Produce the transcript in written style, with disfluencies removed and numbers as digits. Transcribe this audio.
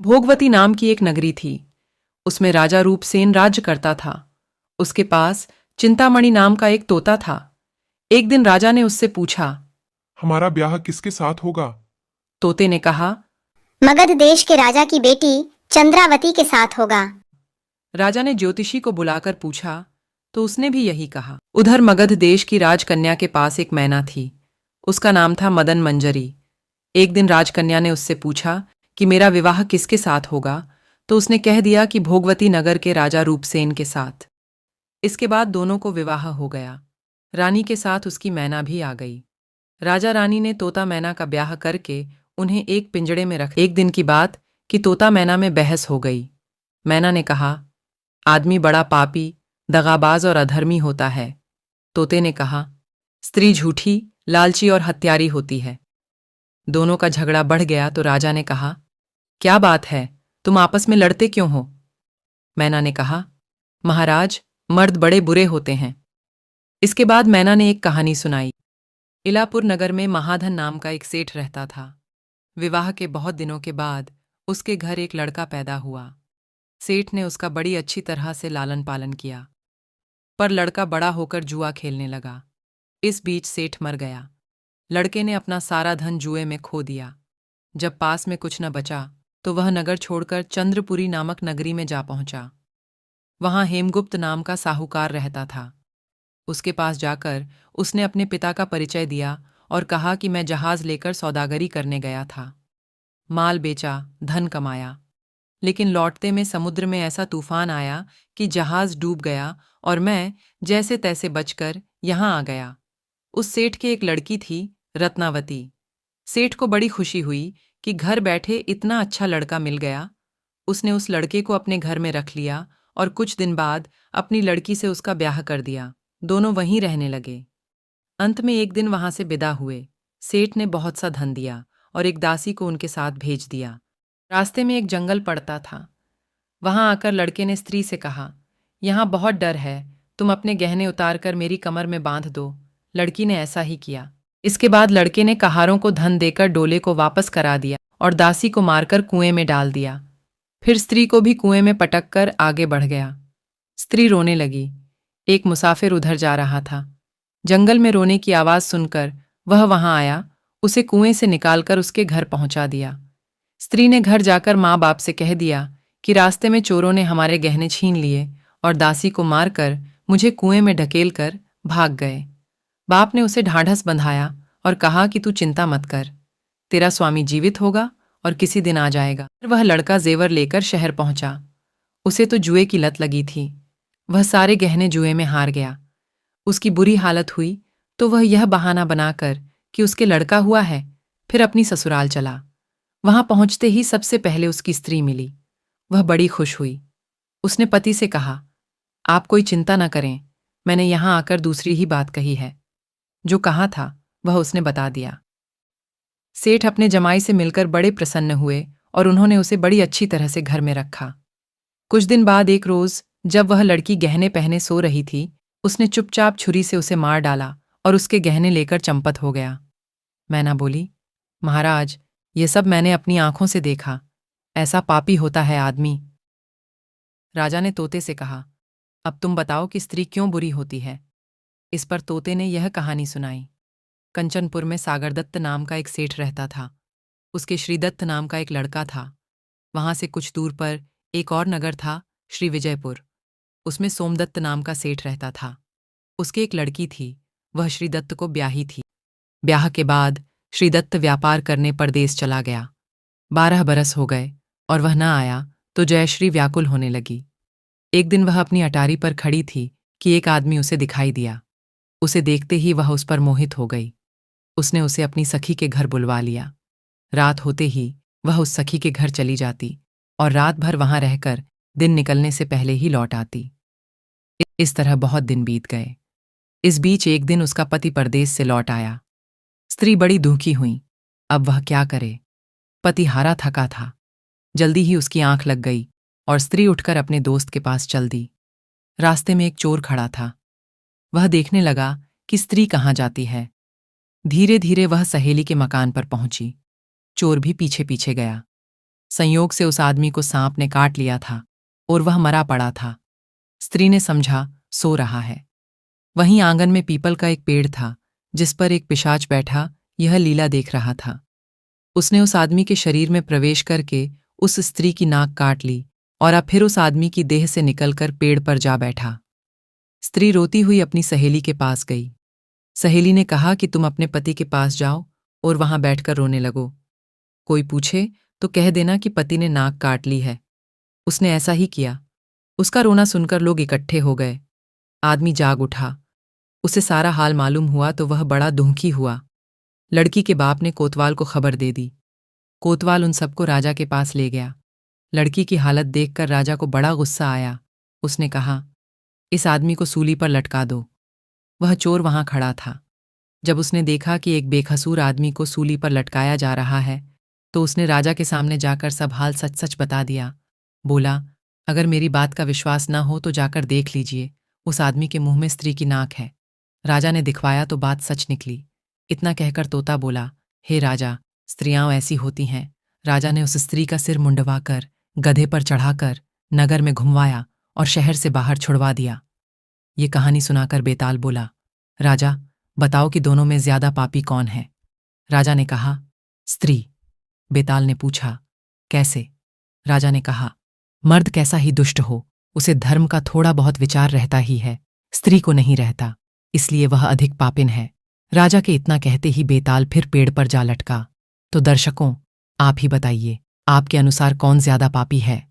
भोगवती नाम की एक नगरी थी। उसमें राजा रूपसेन राज्य करता था। उसके पास चिंतामणि नाम का एक तोता था। एक दिन राजा ने उससे पूछा। हमारा ब्याह किसके साथ होगा? तोते ने कहा। मगध देश के राजा की बेटी चंद्रावती के साथ होगा। राजा ने ज्योतिषी को बुलाकर पूछा तो उसने भी यही कहा। उधर मगध देश की राजकन्या के पास एक मैना थी। उसका नाम था मदन मंजरी। एक दिन राजकन्या ने उससे पूछा कि मेरा विवाह किसके साथ होगा, तो उसने कह दिया कि भोगवती नगर के राजा रूपसेन के साथ। इसके बाद दोनों को विवाह हो गया। रानी के साथ उसकी मैना भी आ गई। राजा रानी ने तोता मैना का ब्याह करके उन्हें एक पिंजड़े में रख। एक दिन की बात कि तोता मैना में बहस हो गई। मैना ने कहा, आदमी बड़ा पापी, दगाबाज और अधर्मी होता है। तोते ने कहा, स्त्री झूठी, लालची और हत्यारी होती है। दोनों का झगड़ा बढ़ गया तो राजा ने कहा, क्या बात है, तुम आपस में लड़ते क्यों हो? मैना ने कहा, महाराज, मर्द बड़े बुरे होते हैं। इसके बाद मैना ने एक कहानी सुनाई। इलापुर नगर में महाधन नाम का एक सेठ रहता था। विवाह के बहुत दिनों के बाद उसके घर एक लड़का पैदा हुआ। सेठ ने उसका बड़ी अच्छी तरह से लालन पालन किया, पर लड़का बड़ा होकर जुआ खेलने लगा। इस बीच सेठ मर गया। लड़के ने अपना सारा धन जुए में खो दिया। जब पास में कुछ न बचा तो वह नगर छोड़कर चंद्रपुरी नामक नगरी में जा पहुंचा। वहां हेमगुप्त नाम का साहूकार रहता था। उसके पास जाकर उसने अपने पिता का परिचय दिया और कहा कि मैं जहाज लेकर सौदागरी करने गया था। माल बेचा, धन कमाया, लेकिन लौटते में समुद्र में ऐसा तूफान आया कि जहाज डूब गया और मैं जैसे तैसे बचकर यहां आ गया। उस सेठ की एक लड़की थी, रत्नावती। सेठ को बड़ी खुशी हुई कि घर बैठे इतना अच्छा लड़का मिल गया। उसने उस लड़के को अपने घर में रख लिया और कुछ दिन बाद अपनी लड़की से उसका ब्याह कर दिया। दोनों वहीं रहने लगे। अंत में एक दिन वहां से विदा हुए। सेठ ने बहुत सा धन दिया और एक दासी को उनके साथ भेज दिया। रास्ते में एक जंगल पड़ता था। वहां आकर लड़के ने स्त्री से कहा, यहां बहुत डर है, तुम अपने गहने उतार कर मेरी कमर में बांध दो। लड़की ने ऐसा ही किया। इसके बाद लड़के ने कहारों को धन देकर डोले को वापस करा दिया और दासी को मारकर कुएं में डाल दिया। फिर स्त्री को भी कुएं में पटक कर आगे बढ़ गया। स्त्री रोने लगी। एक मुसाफिर उधर जा रहा था। जंगल में रोने की आवाज सुनकर वह वहां आया, उसे कुएं से निकालकर उसके घर पहुंचा दिया। स्त्री ने घर जाकर माँ बाप से कह दिया कि रास्ते में चोरों ने हमारे गहने छीन लिए और दासी को मारकर मुझे कुएं में ढकेल कर भाग गए। बाप ने उसे ढाढ़स बंधाया और कहा कि तू चिंता मत कर, तेरा स्वामी जीवित होगा और किसी दिन आ जाएगा। फिर वह लड़का जेवर लेकर शहर पहुंचा। उसे तो जुए की लत लगी थी। वह सारे गहने जुए में हार गया। उसकी बुरी हालत हुई तो वह यह बहाना बनाकर कि उसके लड़का हुआ है, फिर अपनी ससुराल चला। वहां पहुंचते ही सबसे पहले उसकी स्त्री मिली। वह बड़ी खुश हुई। उसने पति से कहा, आप कोई चिंता न करें, मैंने यहां आकर दूसरी ही बात कही है। जो कहा था वह उसने बता दिया। सेठ अपने जमाई से मिलकर बड़े प्रसन्न हुए और उन्होंने उसे बड़ी अच्छी तरह से घर में रखा। कुछ दिन बाद एक रोज जब वह लड़की गहने पहने सो रही थी, उसने चुपचाप छुरी से उसे मार डाला और उसके गहने लेकर चंपत हो गया। मैना बोली, महाराज, ये सब मैंने अपनी आंखों से देखा। ऐसा पापी होता है आदमी। राजा ने तोते से कहा, अब तुम बताओ कि स्त्री क्यों बुरी होती है। इस पर तोते ने यह कहानी सुनाई। कंचनपुर में सागरदत्त नाम का एक सेठ रहता था। उसके श्रीदत्त नाम का एक लड़का था। वहां से कुछ दूर पर एक और नगर था, श्री विजयपुर। उसमें सोमदत्त नाम का सेठ रहता था। उसकी एक लड़की थी, वह श्रीदत्त को ब्याही थी। ब्याह के बाद श्रीदत्त व्यापार करने परदेस चला गया। 12 बरस हो गए और वह न आया तो जयश्री व्याकुल होने लगी। एक दिन वह अपनी अटारी पर खड़ी थी कि एक आदमी उसे दिखाई दिया। उसे देखते ही वह उस पर मोहित हो गई। उसने उसे अपनी सखी के घर बुलवा लिया। रात होते ही वह उस सखी के घर चली जाती और रात भर वहां रहकर दिन निकलने से पहले ही लौट आती। इस तरह बहुत दिन बीत गए। इस बीच एक दिन उसका पति परदेस से लौट आया। स्त्री बड़ी दुखी हुई। अब वह क्या करे? पति हारा थका था। जल्दी ही उसकी आंख लग गई और स्त्री उठकर अपने दोस्त के पास चल दी। रास्ते में एक चोर खड़ा था। वह देखने लगा कि स्त्री कहाँ जाती है। धीरे धीरे वह सहेली के मकान पर पहुंची। चोर भी पीछे पीछे गया। संयोग से उस आदमी को सांप ने काट लिया था और वह मरा पड़ा था। स्त्री ने समझा सो रहा है। वहीं आंगन में पीपल का एक पेड़ था जिस पर एक पिशाच बैठा यह लीला देख रहा था। उसने उस आदमी के शरीर में प्रवेश करके उस स्त्री की नाक काट ली और अब फिर उस आदमी की देह से निकलकर पेड़ पर जा बैठा। स्त्री रोती हुई अपनी सहेली के पास गई। सहेली ने कहा कि तुम अपने पति के पास जाओ और वहां बैठकर रोने लगो। कोई पूछे तो कह देना कि पति ने नाक काट ली है। उसने ऐसा ही किया। उसका रोना सुनकर लोग इकट्ठे हो गए। आदमी जाग उठा। उसे सारा हाल मालूम हुआ तो वह बड़ा दुखी हुआ। लड़की के बाप ने कोतवाल को खबर दे दी। कोतवाल उन सबको राजा के पास ले गया। लड़की की हालत देखकर राजा को बड़ा गुस्सा आया। उसने कहा, इस आदमी को सूली पर लटका दो। वह चोर वहां खड़ा था। जब उसने देखा कि एक बेकसूर आदमी को सूली पर लटकाया जा रहा है तो उसने राजा के सामने जाकर सब हाल सच सच बता दिया। बोला, अगर मेरी बात का विश्वास न हो तो जाकर देख लीजिए, उस आदमी के मुंह में स्त्री की नाक है। राजा ने दिखवाया तो बात सच निकली। इतना कहकर तोता बोला, हे राजा, स्त्रियां ऐसी होती हैं। राजा ने उस स्त्री का सिर मुंडवाकर गधे पर चढ़ाकर नगर में घुमवाया और शहर से बाहर छुड़वा दिया। ये कहानी सुनाकर बेताल बोला, राजा बताओ कि दोनों में ज्यादा पापी कौन है? राजा ने कहा, स्त्री। बेताल ने पूछा, कैसे? राजा ने कहा, मर्द कैसा ही दुष्ट हो, उसे धर्म का थोड़ा बहुत विचार रहता ही है, स्त्री को नहीं रहता, इसलिए वह अधिक पापिन है। राजा के इतना कहते ही बेताल फिर पेड़ पर जा लटका। तो दर्शकों, आप ही बताइए, आपके अनुसार कौन ज्यादा पापी है?